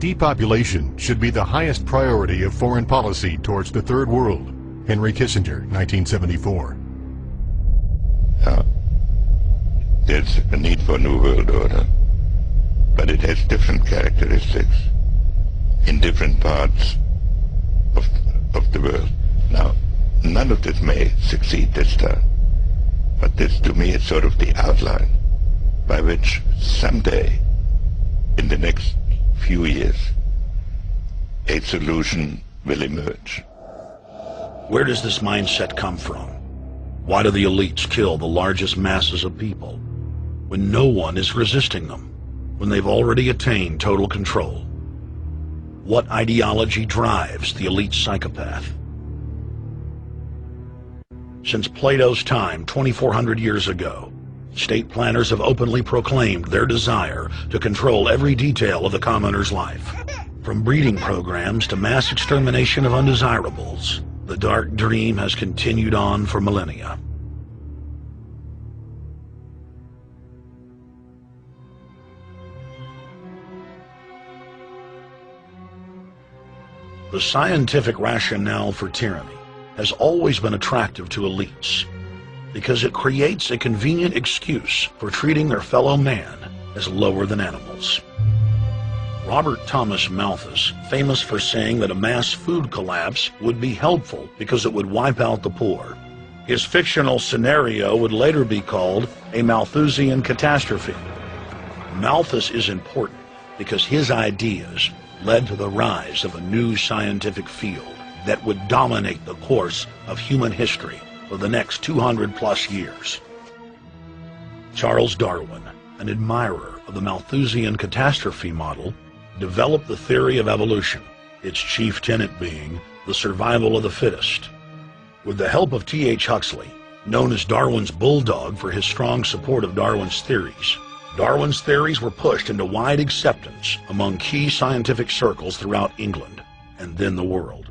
Depopulation should be the highest priority of foreign policy towards the Third World. Henry Kissinger, 1974. There's a need for a new world order, but it has different characteristics in different parts of the world. Now, none of this may succeed this time, but this to me is sort of the outline by which someday, in the next few years, a solution will emerge. Where does this mindset come from? Why do the elites kill the largest masses of people when no one is resisting them, when they've already attained total control? What ideology drives the elite psychopath? Since Plato's time, 2,400 years ago, state planners have openly proclaimed their desire to control every detail of the commoner's life. From breeding programs to mass extermination of undesirables, the dark dream has continued on for millennia. The scientific rationale for tyranny has always been attractive to elites because it creates a convenient excuse for treating their fellow man as lower than animals. Robert Thomas Malthus, famous for saying that a mass food collapse would be helpful because it would wipe out the poor. His fictional scenario would later be called a Malthusian catastrophe. Malthus is important because his ideas led to the rise of a new scientific field that would dominate the course of human history for the next 200+ years. Charles Darwin, an admirer of the Malthusian catastrophe model, developed the theory of evolution, its chief tenet being the survival of the fittest. With the help of T.H. Huxley, known as Darwin's bulldog for his strong support of Darwin's theories were pushed into wide acceptance among key scientific circles throughout England and then the world.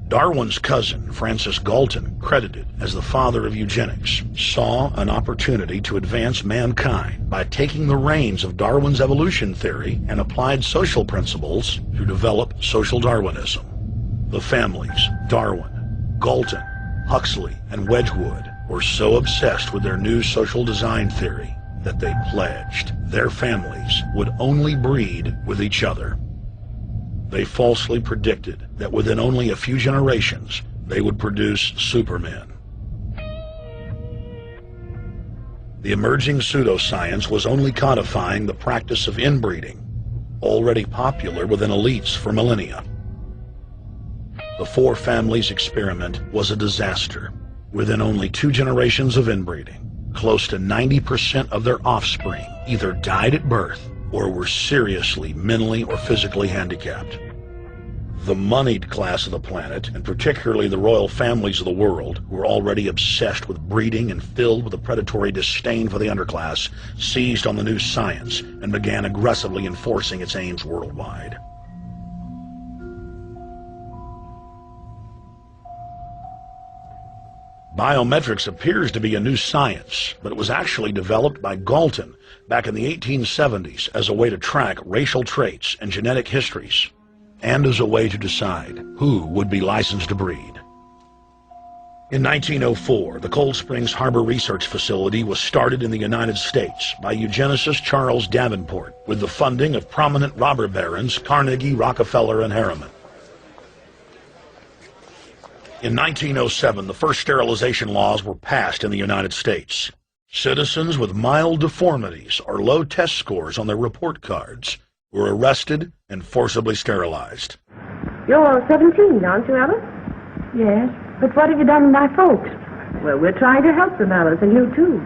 Darwin's cousin, Francis Galton, credited as the father of eugenics, saw an opportunity to advance mankind by taking the reins of Darwin's evolution theory and applied social principles to develop social Darwinism. The families, Darwin, Galton, Huxley, and Wedgwood, were so obsessed with their new social design theory that they pledged their families would only breed with each other. They falsely predicted that within only a few generations, they would produce supermen. The emerging pseudoscience was only codifying the practice of inbreeding, already popular within elites for millennia. The four families experiment was a disaster. Within only 2 generations of inbreeding, close to 90% of their offspring either died at birth or were seriously mentally or physically handicapped. The moneyed class of the planet, and particularly the royal families of the world, who were already obsessed with breeding and filled with a predatory disdain for the underclass, seized on the new science and began aggressively enforcing its aims worldwide. Biometrics appears to be a new science, but it was actually developed by Galton back in the 1870s as a way to track racial traits and genetic histories, and as a way to decide who would be licensed to breed. In 1904, the Cold Springs Harbor Research Facility was started in the United States by eugenicist Charles Davenport with the funding of prominent robber barons Carnegie, Rockefeller, and Harriman. In 1907, the first sterilization laws were passed in the United States. Citizens with mild deformities or low test scores on their report cards were arrested and forcibly sterilized. You're 17, aren't you, Alice? Yes, but what have you done with my folks? Well, we're trying to help them, Alice, and you too.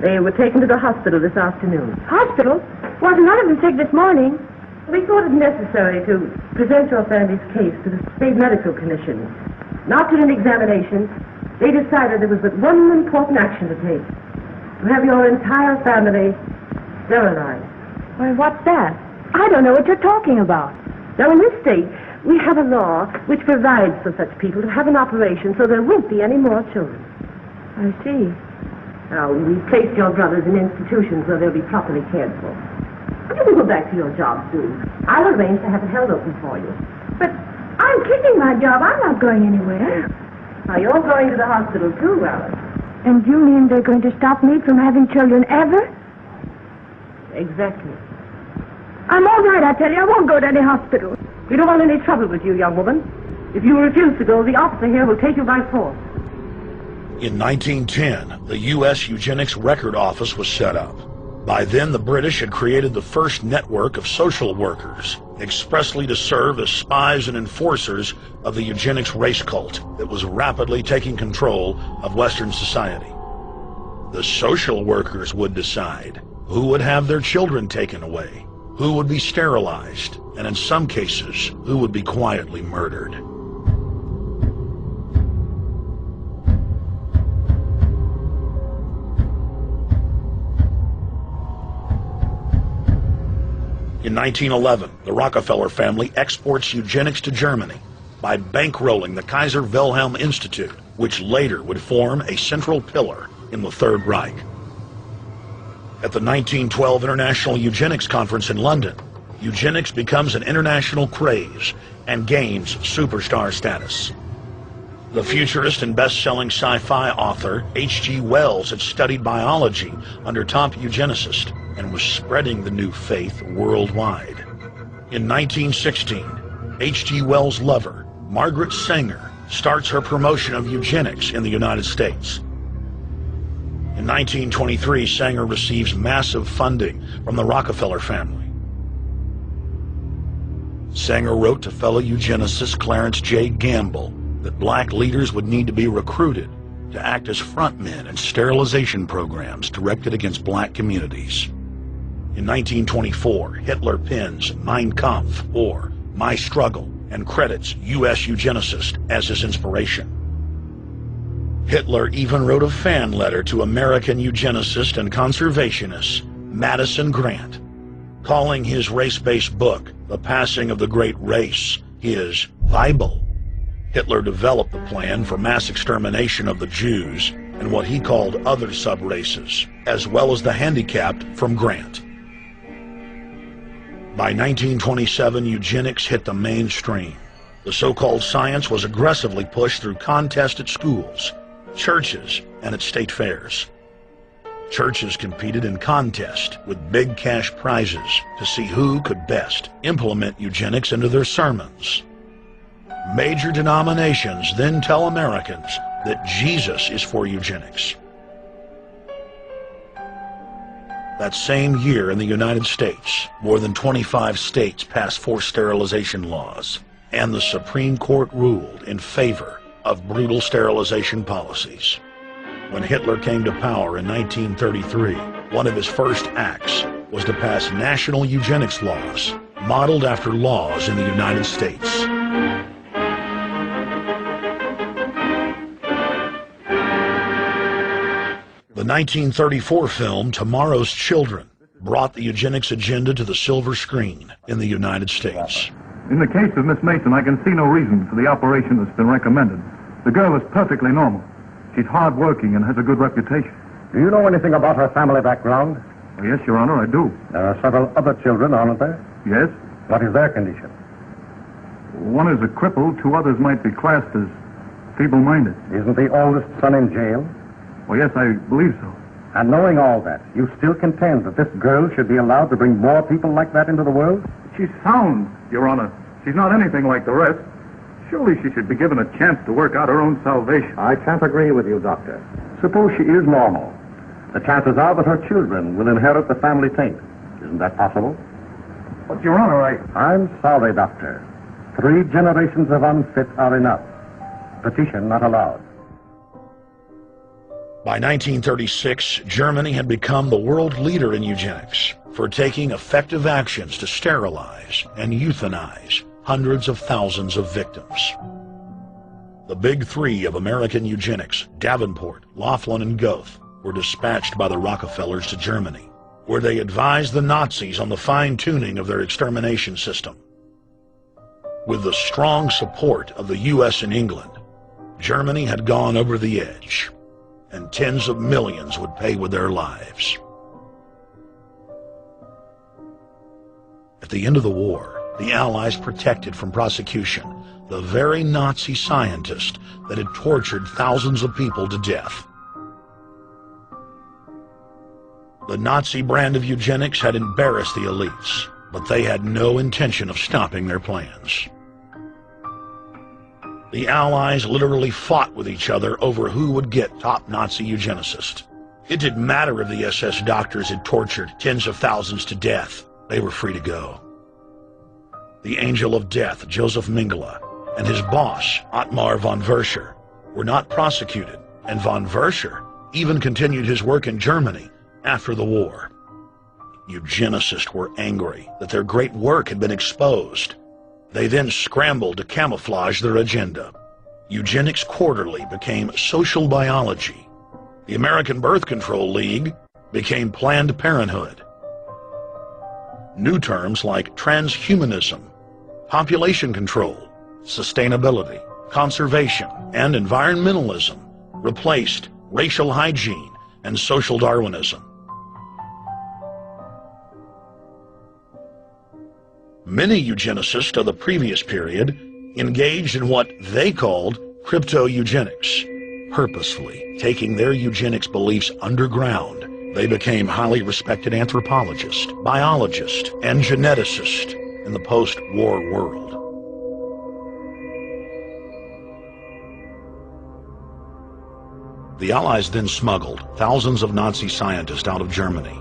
They were taken to the hospital this afternoon. Hospital? Wasn't none of them sick this morning. We thought it necessary to present your family's case to the state medical commission. After an examination, they decided there was but one important action to take: to have your entire family sterilized. Why, what's that? I don't know what you're talking about. Now, in this state, we have a law which provides for such people to have an operation so there won't be any more children. I see. Now, we've placed your brothers in institutions where they'll be properly cared for. You can go back to your job soon. I'll arrange to have it held open for you. But I'm keeping my job. I'm not going anywhere. Now, you're going to the hospital too, Alice. And you mean they're going to stop me from having children ever? Exactly. I'm all right, I tell you. I won't go to any hospital. We don't want any trouble with you, young woman. If you refuse to go, the officer here will take you by force. In 1910, the U.S. Eugenics Record Office was set up. By then, the British had created the first network of social workers, expressly to serve as spies and enforcers of the eugenics race cult that was rapidly taking control of Western society. The social workers would decide who would have their children taken away, who would be sterilized, and in some cases, who would be quietly murdered. In 1911, the Rockefeller family exports eugenics to Germany by bankrolling the Kaiser Wilhelm Institute, which later would form a central pillar in the Third Reich. At the 1912 International Eugenics Conference in London, eugenics becomes an international craze and gains superstar status. The futurist and best-selling sci-fi author H.G. Wells had studied biology under top eugenicists and was spreading the new faith worldwide. In 1916, H.G. Wells' lover, Margaret Sanger, starts her promotion of eugenics in the United States. In 1923, Sanger receives massive funding from the Rockefeller family. Sanger wrote to fellow eugenicist Clarence J. Gamble that black leaders would need to be recruited to act as frontmen in sterilization programs directed against black communities. In 1924, Hitler pens Mein Kampf, or My Struggle, and credits U.S. eugenicists as his inspiration. Hitler even wrote a fan letter to American eugenicist and conservationist Madison Grant, calling his race-based book, The Passing of the Great Race, his Bible. Hitler developed the plan for mass extermination of the Jews and what he called other sub-races, as well as the handicapped, from Grant. By 1927, eugenics hit the mainstream. The so-called science was aggressively pushed through contests at schools, churches, and at state fairs. Churches competed in contests with big cash prizes to see who could best implement eugenics into their sermons. Major denominations then tell Americans that Jesus is for eugenics. That same year in the United States, more than 25 states passed forced sterilization laws, and the Supreme Court ruled in favor of brutal sterilization policies. When Hitler came to power in 1933, one of his first acts was to pass national eugenics laws, modeled after laws in the United States. The 1934 film Tomorrow's Children brought the eugenics agenda to the silver screen in the United States. In the case of Miss Mason, I can see no reason for the operation that's been recommended. The girl is perfectly normal. She's hard-working and has a good reputation. Do you know anything about her family background? Oh, yes, Your Honor, I do. There are several other children, aren't there? Yes? What is their condition? One is a cripple. Two others might be classed as feeble-minded. Isn't the oldest son in jail? Oh, yes, I believe so. And knowing all that, you still contend that this girl should be allowed to bring more people like that into the world? She's sound, Your Honor. She's not anything like the rest. Surely she should be given a chance to work out her own salvation. I can't agree with you, Doctor. Suppose she is normal. The chances are that her children will inherit the family taint. Isn't that possible? But, Your Honor, I'm sorry, Doctor. 3 generations of unfit are enough. Petition not allowed. By 1936, Germany had become the world leader in eugenics for taking effective actions to sterilize and euthanize hundreds of thousands of victims. The big 3 of American eugenics, Davenport, Laughlin, and Goethe, were dispatched by the Rockefellers to Germany, where they advised the Nazis on the fine-tuning of their extermination system. With the strong support of the U.S. and England, Germany had gone over the edge, and tens of millions would pay with their lives. At the end of the war, the Allies protected from prosecution the very Nazi scientist that had tortured thousands of people to death. The Nazi brand of eugenics had embarrassed the elites, but they had no intention of stopping their plans. The Allies literally fought with each other over who would get top Nazi eugenicist. It didn't matter if the SS doctors had tortured tens of thousands to death. They were free to go. The Angel of Death, Joseph Mengele, and his boss, Ottmar von Verscher, were not prosecuted, and von Verscher even continued his work in Germany after the war. Eugenicists were angry that their great work had been exposed. They then scrambled to camouflage their agenda. Eugenics Quarterly became Social Biology. The American Birth Control League became Planned Parenthood. New terms like transhumanism, population control, sustainability, conservation, and environmentalism replaced racial hygiene and social Darwinism. Many eugenicists of the previous period engaged in what they called crypto-eugenics. Purposefully taking their eugenics beliefs underground, they became highly respected anthropologists, biologists, and geneticists in the post-war world. The Allies then smuggled thousands of Nazi scientists out of Germany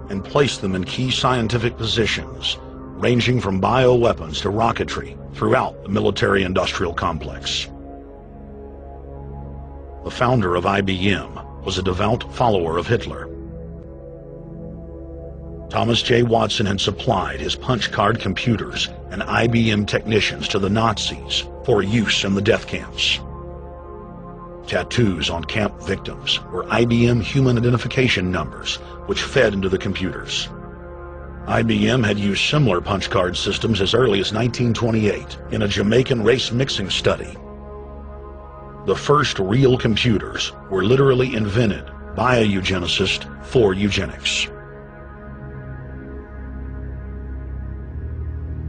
and placed them in key scientific positions, ranging from bioweapons to rocketry throughout the military-industrial complex. The founder of IBM was a devout follower of Hitler. Thomas J. Watson had supplied his punch card computers and IBM technicians to the Nazis for use in the death camps. Tattoos on camp victims were IBM human identification numbers, which fed into the computers. IBM had used similar punch card systems as early as 1928 in a Jamaican race mixing study. The first real computers were literally invented by a eugenicist for eugenics.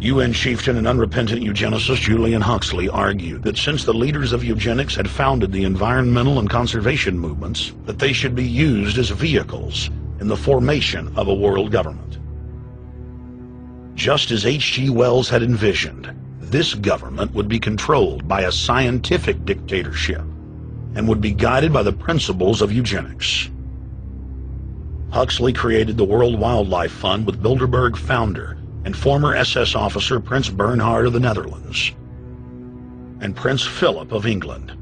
UN chieftain and unrepentant eugenicist Julian Huxley argued that since the leaders of eugenics had founded the environmental and conservation movements, that they should be used as vehicles in the formation of a world government. Just as H.G. Wells had envisioned, this government would be controlled by a scientific dictatorship and would be guided by the principles of eugenics. Huxley created the World Wildlife Fund with Bilderberg founder and former SS officer Prince Bernhard of the Netherlands and Prince Philip of England.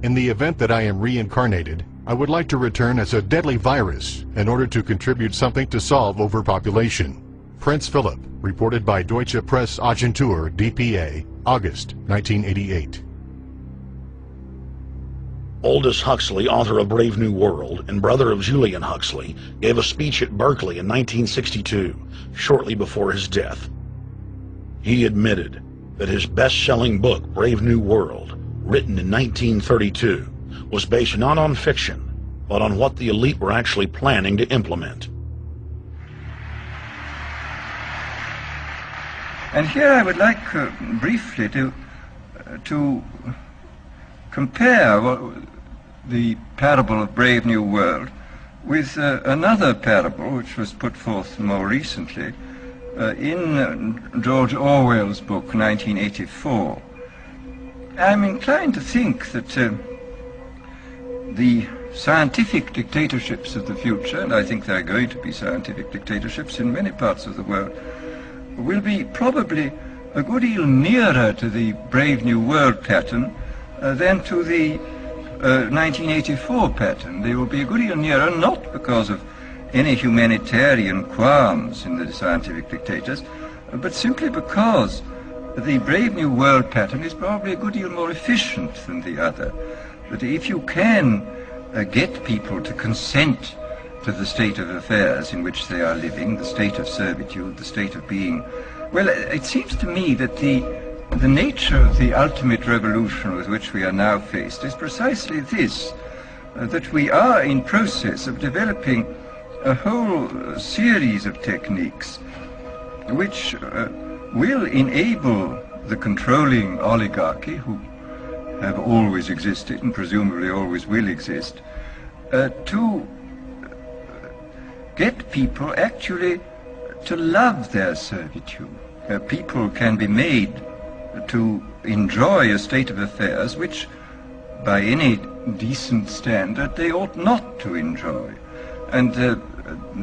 In the event that I am reincarnated, I would like to return as a deadly virus in order to contribute something to solve overpopulation. Prince Philip, reported by Deutsche Presse-Agentur, DPA, August 1988. Aldous Huxley, author of Brave New World and brother of Julian Huxley, gave a speech at Berkeley in 1962, shortly before his death. He admitted that his best-selling book, Brave New World, written in 1932, was based not on fiction, but on what the elite were actually planning to implement. And here I would like briefly to compare the parable of Brave New World with another parable which was put forth more recently in George Orwell's book 1984. I'm inclined to think that the scientific dictatorships of the future, and I think there are going to be scientific dictatorships in many parts of the world, will be probably a good deal nearer to the Brave New World pattern than to the 1984 pattern. They will be a good deal nearer, not because of any humanitarian qualms in the scientific dictators, but simply because the Brave New World pattern is probably a good deal more efficient than the other. That if you can get people to consent to the state of affairs in which they are living, the state of servitude, the state of being, well, it seems to me that the nature of the ultimate revolution with which we are now faced is precisely this, that we are in process of developing a whole series of techniques which will enable the controlling oligarchy, who have always existed and presumably always will exist, to get people actually to love their servitude. People can be made to enjoy a state of affairs which, by any decent standard, they ought not to enjoy. And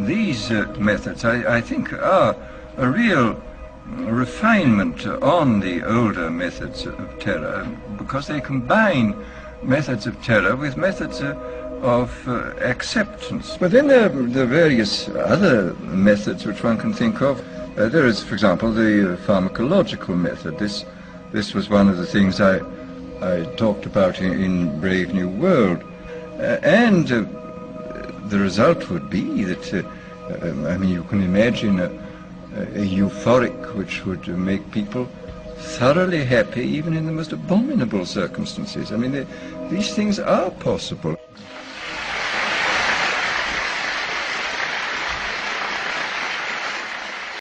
these methods, I think, are a real refinement on the older methods of terror, because they combine methods of terror with methods of acceptance. But then there are various other methods which one can think of. There is, for example, the pharmacological method. This was one of the things I talked about in Brave New World. And the result would be that, I mean, you can imagine a euphoric which would make people thoroughly happy even in the most abominable circumstances. I mean, these things are possible.